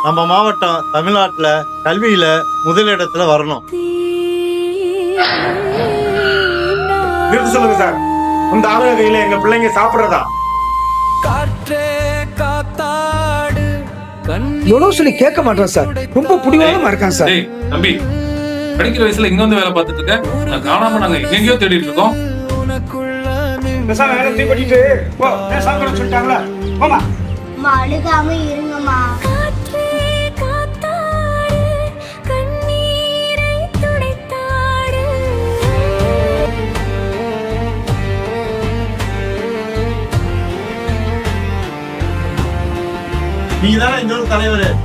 நம்ம மாவட்டம் தமிழ்நாட்டுல கல்வியில முதலிடத்துல வரணும். நிறுத்த சொல்லுங்க சார். இந்த ஆளுங்க கையில எங்க பிள்ளைங்க சாப்பிடுறதா? எவ்வளவு சொல்லி கேட்க மாட்டேன் சார். ரொம்ப புடிவாதமா இருக்கான் சார். தம்பி, படிக்கிற வயசுல இங்க வந்து வேலை பார்த்துட்டு இருக்க, நான் காணாம நாங்க எங்கெங்கயோ தேடிட்டு இருக்கோம். அழுகாம இருங்கம்மா. நீங்க தானே இந்த ஒரு தலைவர்.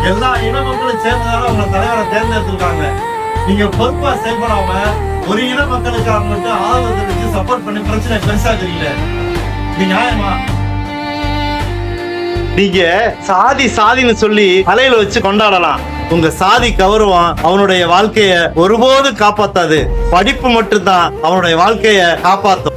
எல்லா இன மக்களும் சேர்ந்ததால உங்க தலைவரை தேர்ந்தெடுத்திருக்காங்க. நீங்க பொறுப்பா செயல்படாம ஒரு இன மக்களுக்காக மட்டும் ஆதரவு தெரிவிச்சு சப்போர்ட் பண்ணி பிரச்சனை பெருசாக்குறீங்க. இது நியாயமா? நீங்க சாதின்னு சொல்லி தலையில வச்சு கொண்டாடலாம். உங்க சாதி கௌரவம் அவனுடைய வாழ்க்கைய ஒருபோது காப்பாத்தாது. படிப்பு மட்டும்தான் அவனுடைய வாழ்க்கைய காப்பாத்தும்.